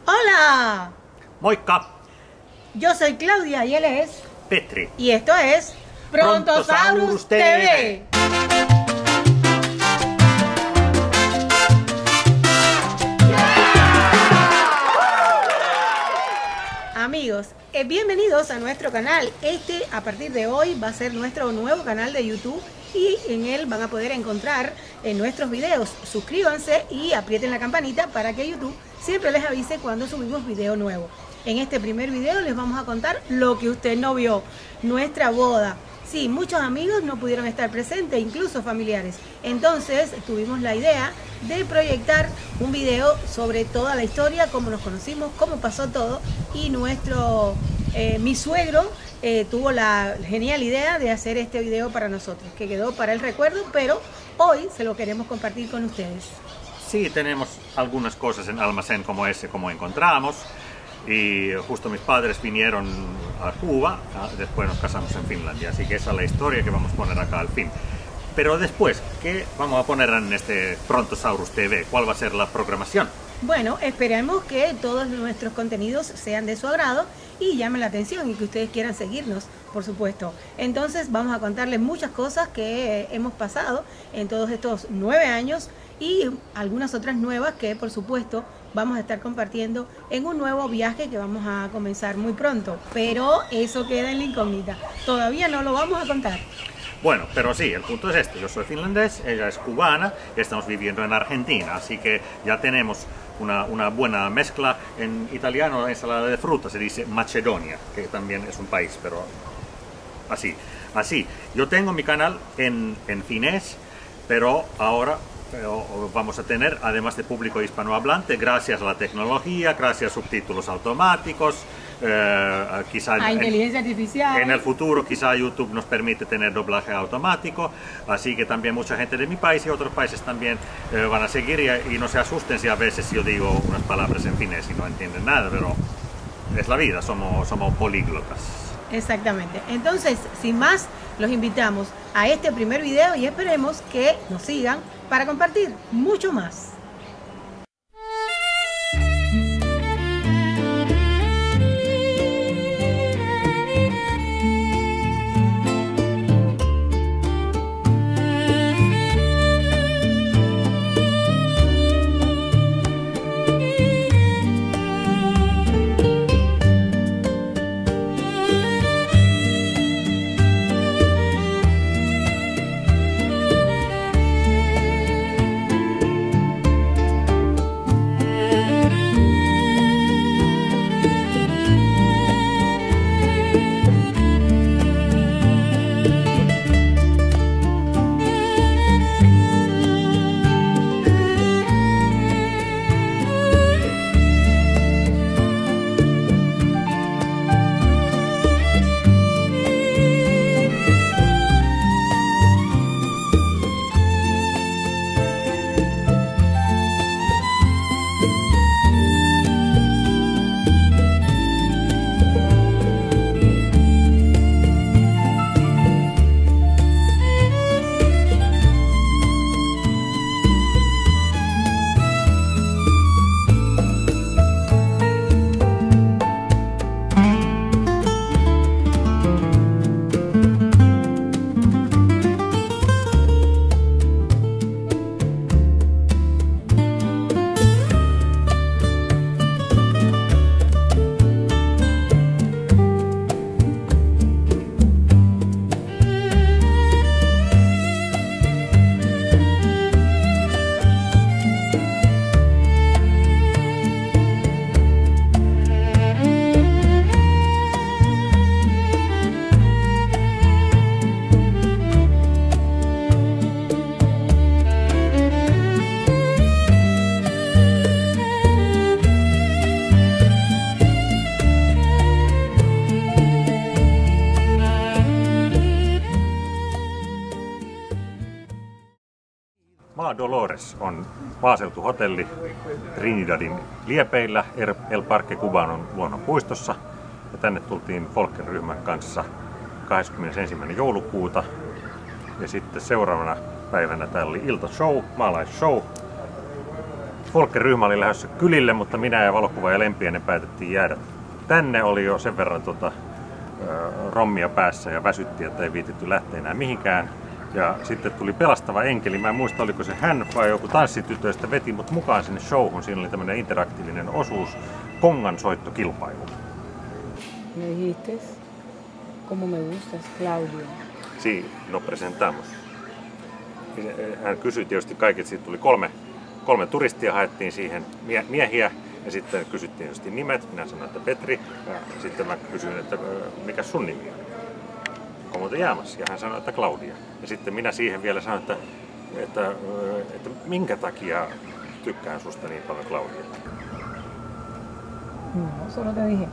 ¡Hola! Moikka! Yo soy Claudia y él es Petri. Y esto es Prontosaurus TV. Amigos, bienvenidos a nuestro canal. A partir de hoy va a ser nuestro nuevo canal de YouTube y en él van a poder encontrar nuestros videos. Suscríbanse y aprieten la campanita para que YouTube siempre les avise cuando subimos video nuevo. En este primer video les vamos a contar lo que usted no vio, nuestra boda. Sí, muchos amigos no pudieron estar presentes, incluso familiares. Entonces tuvimos la idea de proyectar un video sobre toda la historia, cómo nos conocimos, cómo pasó todo. Y mi suegro tuvo la genial idea de hacer este video para nosotros, que quedó para el recuerdo, pero hoy se lo queremos compartir con ustedes. Sí, tenemos algunas cosas en almacén como ese, como encontramos. Y justo mis padres vinieron a Cuba, después nos casamos en Finlandia, así que esa es la historia que vamos a poner acá al fin. Pero después, ¿qué vamos a poner en este Prontosaurus TV? ¿Cuál va a ser la programación? Bueno, esperemos que todos nuestros contenidos sean de su agrado y llamen la atención y que ustedes quieran seguirnos, por supuesto. Entonces vamos a contarles muchas cosas que hemos pasado en todos estos 9 años y algunas otras nuevas que, por supuesto, vamos a estar compartiendo en un nuevo viaje que vamos a comenzar muy pronto. Pero eso queda en la incógnita. Todavía no lo vamos a contar. Bueno, pero sí, el punto es este. Yo soy finlandés, ella es cubana y estamos viviendo en Argentina. Así que ya tenemos una buena mezcla. En italiano, ensalada de fruta, se dice Macedonia, que también es un país, pero así. Yo tengo mi canal en finés, pero ahora vamos a tener, además de público hispanohablante, gracias a la tecnología, gracias a subtítulos automáticos, quizá a inteligencia artificial. En el futuro quizá YouTube nos permite tener doblaje automático, así que también mucha gente de mi país y otros países también van a seguir y no se asusten si a veces yo digo unas palabras en finés y no entienden nada, pero es la vida, somos políglotas. Exactamente. Entonces, sin más, los invitamos a este primer video y esperemos que nos sigan para compartir mucho más. Dolores on maaseutuhotelli Trinidadin liepeillä El Parque Cubanon luonnonpuistossa. Ja tänne tultiin Folken-ryhmän kanssa 21. joulukuuta. Ja sitten seuraavana päivänä täällä oli iltashow, maalaisshow Folker-ryhmä oli lähdössä kylille, mutta minä ja valokuvaaja Lempiäinen päätettiin jäädä tänne. Oli jo sen verran rommia päässä ja väsytti, että ei viitetty lähteä enää mihinkään. Ja sitten tuli pelastava enkeli. Mä en muista, oliko se hän vai joku tanssitytöistä veti mut mukaan sinne showhun. Siinä oli tämmöinen interaktiivinen osuus, kongan soittokilpailu. Me dijiste como me gustas, Claudia. Sí, no presentamos. Hän kysyi tietysti kaiket, siitä tuli kolme turistia, haettiin siihen miehiä ja sitten kysyttiin tietysti nimet. Minä sanoin, että Petri, ja sitten mä kysyin, että mikä sun nimi on? Como te llamas? Ja hän sanoi, että Claudia. Ja sitten minä siihen vielä sanoin, että minkä takia tykkään susta niin paljon, Claudia? No, solo te dije,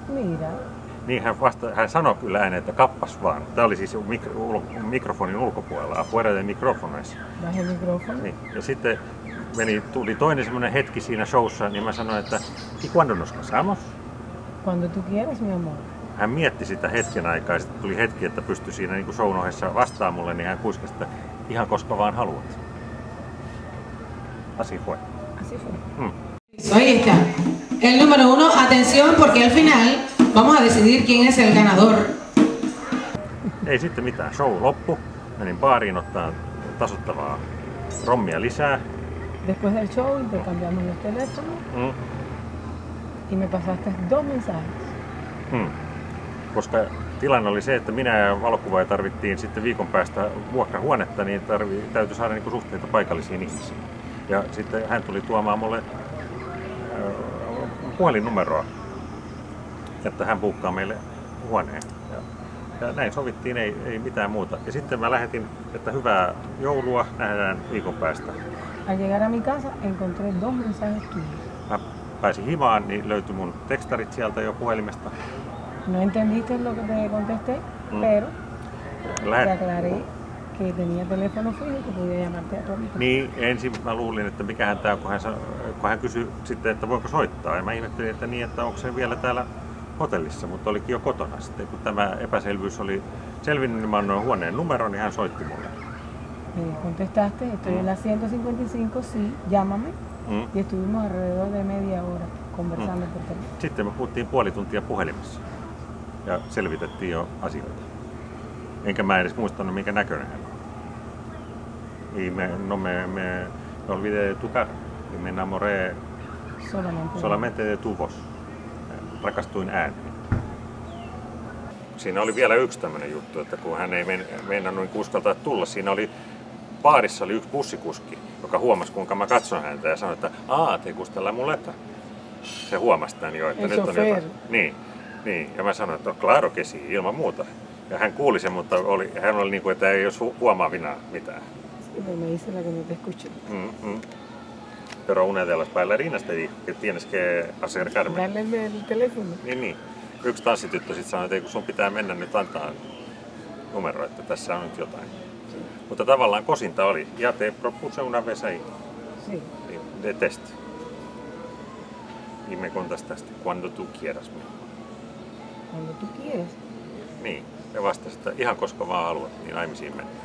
mira. Niin hän sanoi kyllä ääneen, että kappas vaan. Tämä oli siis mikrofonin ulkopuolella, afuera de micrófonos. Baje mikrofoni. Niin. Ja sitten tuli toinen semmoinen hetki siinä showssa, niin mä sanoin, että ¿y cuando nos casamos? Cuando tú quieras, mi amor. Hän mietti sitä hetken aikaa ja sitten tuli hetki, että pystyi siinä niin kuin shown ohessa vastaan mulle, niin hän kuiskasi, että ihan koska vaan haluat. Así fue. Así fue. Ahí está. El número 1, atención porque al final vamos a decidir quién es el ganador. Ei sitten mitään. Show loppu. Menin baariin ottaa tasoittavaa rommia lisää. Después del show intercambiamos los teléfonos y me pasaste 2 mensajes. Koska tilanne oli se, että minä ja valokuvaaja tarvittiin sitten viikon päästä vuokrahuonetta, niin täytyy saada niinku suhteita paikallisiin ihmisiin. Ja sitten hän tuli tuomaan mulle puhelinnumeroa, että hän buukkaa meille huoneen. Ja näin sovittiin, ei mitään muuta. Ja sitten mä lähetin, että hyvää joulua, nähdään viikon päästä. Al llegar a mi casa encontré 2 mensajes tuyos. Mä pääsin himaan, niin löytyi mun tekstarit sieltä jo puhelimesta. No entendiste lo que te contesté, pero te aclaré que tenía teléfono fijo que podía llamarte a tu amigo. Niin, ensin mä luulin, että mikähän tää on, kun hän kysyi sitten, että voinko soittaa. Ja mä ihmettelin, että niin, että onko se vielä täällä hotellissa, mutta olikin jo kotona. Sitten kun tämä epäselvyys oli selvinnyt, niin mä annoin huoneen numeron, niin hän soitti mulle. Me contestaste, estoy en la 155, sí, llámame. Y estuvimos alrededor de media hora conversando por teléfono. Sitten me puhuttiin puoli tuntia puhelimessa ja selvitettiin jo asioita. Enkä mä edes muistanut, minkä näköinen hän on. Y me olvidé de tu cara y me enamoré solamente de tu voz. Rakastuin ääneen. Siinä oli vielä yksi tämmöinen juttu, että kun hän ei meinannut uskaltaa tulla, siinä oli baarissa oli yksi bussikuski, joka huomasi, kuinka mä katson häntä ja sanoi, että te kustellaan muleta. Se huomasi tämän jo, että nyt on jotain. Niin. Ja mä sanoin, että claro que sí, ilman muuta. Ja hän kuuli sen, mutta hän oli niin kuin, että ei olisi huomaavina mitään. Me dice la que no te escuché. Pero una de las bailarinas te dijo que tienes que acercarme. Dale el teléfono. Niin. Yksi tanssityttö sitten sanoi, että sun pitää mennä nyt antaa numero, että tässä on nyt jotain. Mutta tavallaan kosinta oli. Ja te propuse una vez ahí. Sí. De test. Y me contaste tästä, cuando tú quieras. Cuando tú quieras. Niin. Ja vastasi, että ihan koska vaan haluat, niin naimisiin mennään.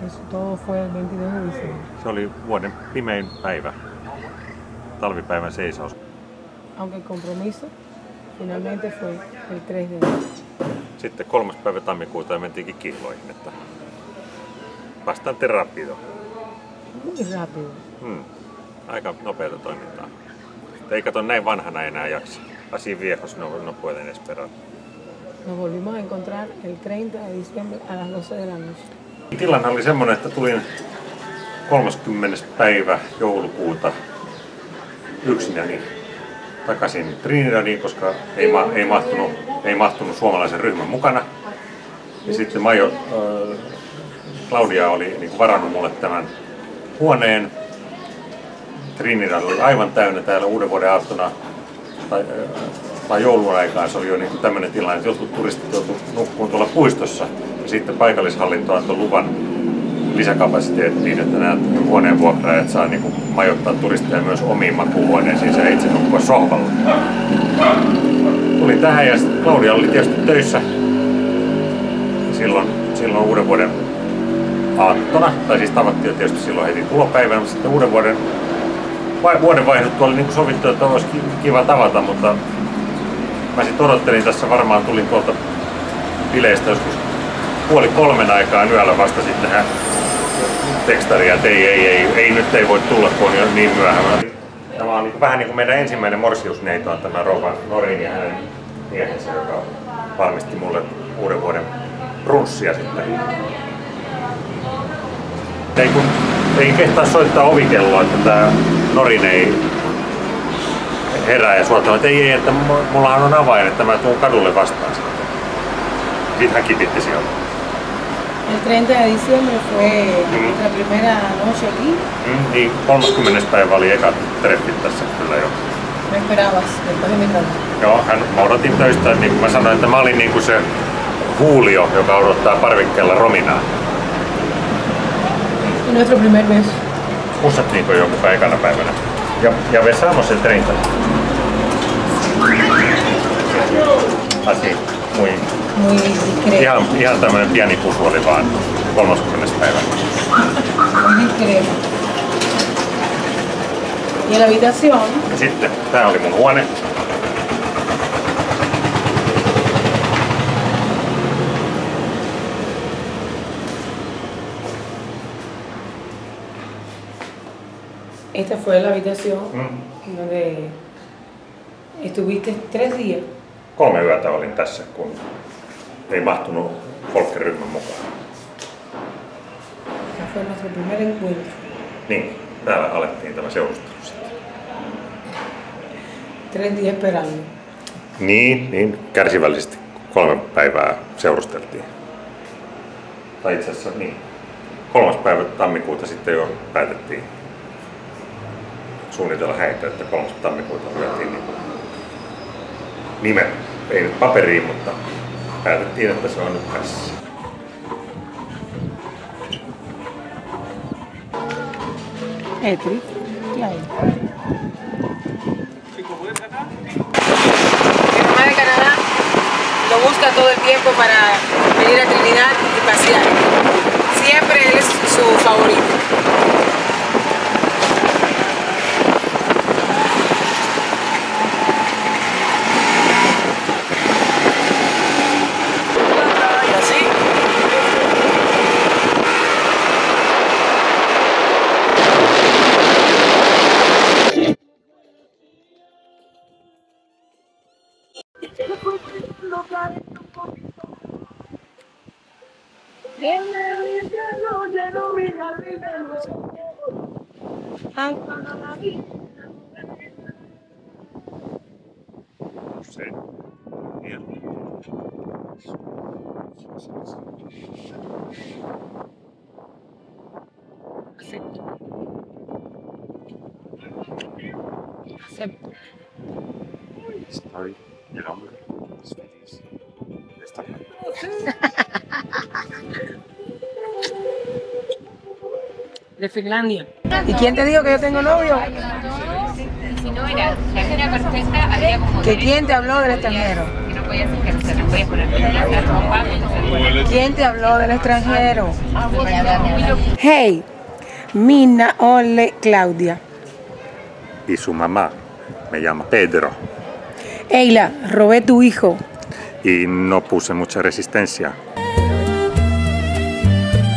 Eso todo fue el 22 de diciembre. Se oli vuoden pimein päivä. Talvipäivän seisaus. Aunque el compromiso finalmente fue el 3 de enero. Sitten 3. päivä tammikuuta mentiinkin kihloihin, että bastante rápido. Muy rápido. Aika nopeata toimintaa. Ei kato näin vanhana enää jaksa. Así viejos no pueden esperar. Nos volvimos a encontrar el 30 de diciembre a las 12 de la noche. Tilanne oli semmoinen, että tulin 30. päivä joulukuuta yksinäni takaisin Trinidadiin, koska ei mahtunut suomalaisen ryhmän mukana. Ja sitten Claudia oli niin kuin varannut mulle tämän huoneen. Trinidad oli aivan täynnä täällä uuden vuoden aattona tai joulun aikaan. Se oli jo niin tämmöinen tilanne, että jotkut turistit joutuivat nukkumaan tuolla puistossa. Ja sitten paikallishallinto antoi luvan lisäkapasiteettiin, että nämä huoneen vuokraajat saa niin kuin majoittaa turisteja myös omiin makuuhuoneisiin ja itse nukkua sohvalla. Tulin tähän ja Claudia oli tietysti töissä silloin uuden vuoden aattona, tai siis tavattiin jo tietysti silloin heti tulopäivänä, mutta sitten vuodenvaihduttua oli niin kuin sovittu, että olisi kiva tavata, mutta mä sitten odottelin tässä, varmaan tulin tuolta bileistä joskus 2:30 aikaan yöllä vasta sitten tähän tekstaria, että ei nyt ei voi tulla, kun on jo niin myöhään. Tämä on vähän niin kuin meidän ensimmäinen morsiusneito on tämä rouva Norin ja hänen miehensä, joka valmisti mulle uuden vuoden brunssia sitten. Ei kehtaa soittaa ovikelloa, että tämä Norin ei herää ja suottaa, että ei, että mullahan on avain, että mä tuun kadulle vastaan sitten. Sitten hän kipitti sieltä. El 30 de diciembre fue nuestra primera noche aquí. Niin, 30. päivä oli eka treffit tässä kyllä jo. ¿Me esperabas después de mi trabajo? Joo, mä odotin töistä, niin kuin mä sanoin, että mä olin niin kuin se Julio, joka odottaa parvikkeella Rominaa. Y nuestro primer beso. Mustattiinko jo mukaan ekana päivänä? Ja besamos el 30. Así, muy discreto. Ihan tämmönen pieni pusu oli vaan 30. päivä. Muy discreto. Y en la habitación. Ja sitten, tää oli mun huone. Esta fue la habitación donde estuviste 3 días. 3 yötä olin tässä, kun ei mahtunut folkkiryhmän mukaan. Esta fue nuestro primer encuentro. Niin, täällä alettiin tämä seurustelu sitten. 3 días esperando. Niin, kärsivällisesti 3 päivää seurusteltiin. Tai itse asiassa niin. 3. päivä tammikuuta sitten jo päätettiin suunnitella häitä, että 3. tammikuuta lyötiin niin nimen. Ei nyt paperiin, mutta päätettiin, että se on nyt tässä. Etri, claro. Mi mamá de Canadá lo busca todo el tiempo para venir a Trinidad y pasear. Siempre él es su favorito. Acepto. Estoy el hombre es feliz de estar aquí. De Finlandia. ¿Y quién te dijo que yo tengo novio? Si no era la mina perfecta, había como ¿Que quién te habló del extranjero? que no podías ejercer, no podías poner la ropa, entonces ¿Quién te habló del extranjero? muy loco. Hey, Minna, Olle, Claudia. Y su mamá me llama Pedro Eila, robé tu hijo. y no puse mucha resistencia.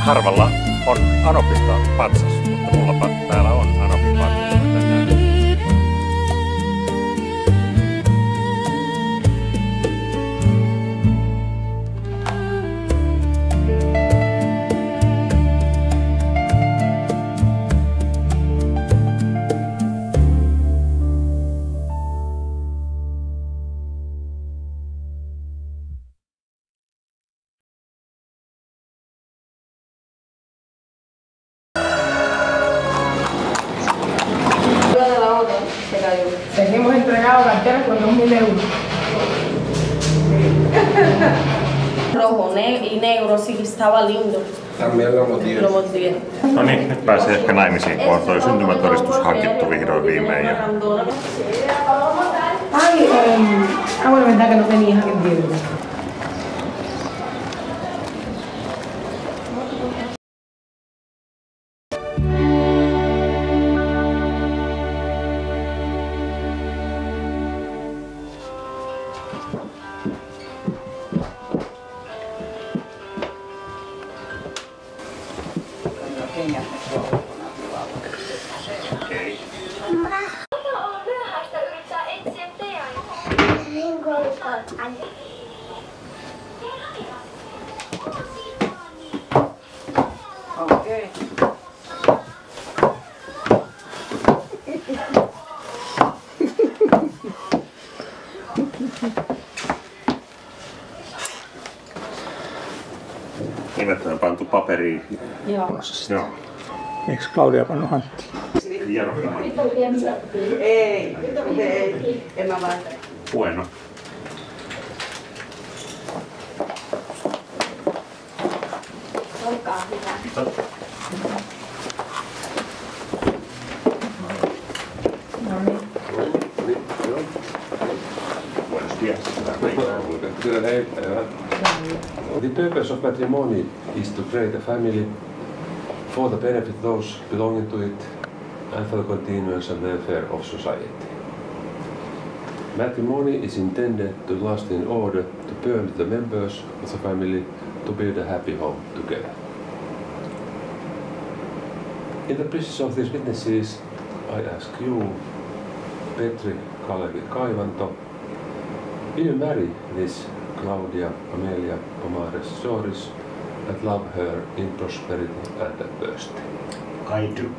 Harvalla on Anopista patsas, mutta mulla täällä on Anopin patsas. Hemos entregado carteras con 2.000 euros. Rojo y negro, sí que estaba lindo. También lo motivé. Lo motivé. No niin, nyt pääsee ehkä naimisiin, kun on toi syntymätodistus hankittu vihdoin viimein. Ja Ay, bueno, verdad que no tenías que entiendo. Okei. On myöhäistä yrittää etsiä teidän. Okei. Nimet on pantu paperiin. Joo. Joo. Eikö Claudia pannut hanttiin? Ei, en mä vaan. Bueno. Olkaa hyvä. Buenos días. The purpose of matrimony is to create a family for the benefit of those belonging to it and for the continuance and welfare of society. Matrimony is intended to last in order to permit the members of the family to build a happy home together. In the presence of these witnesses, I ask you, Petri Kalevi Kaivanto, will you marry this Claudia Amelia Pomares Soris and love her in prosperity and adversity? I do.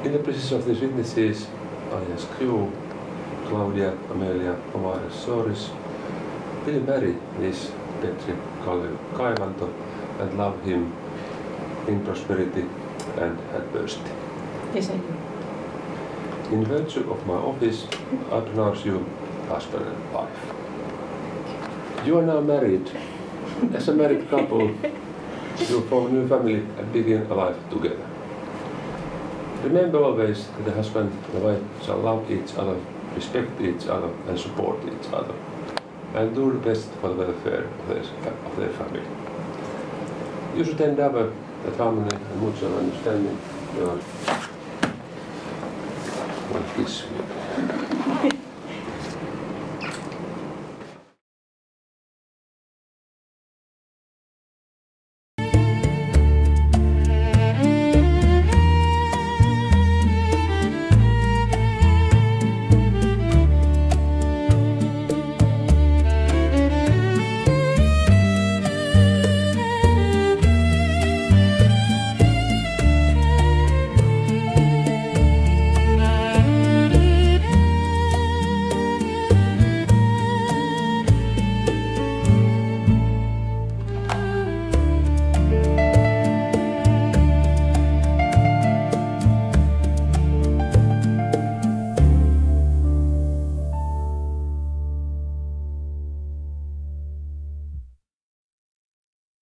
In the presence of these witnesses, I ask you, Claudia Amelia Pomares Soris, will you marry this Petri Kalevi Kaivanto and love him in prosperity and adversity? Yes, I do. In virtue of my office, I pronounce you husband and wife. You are now married. As a married couple, you form a new family and begin a life together. Remember always that the husband and the wife shall love each other, respect each other and support each other, and do the best for the welfare of their family. You should endeavor that harmony and mutual understanding will kiss you.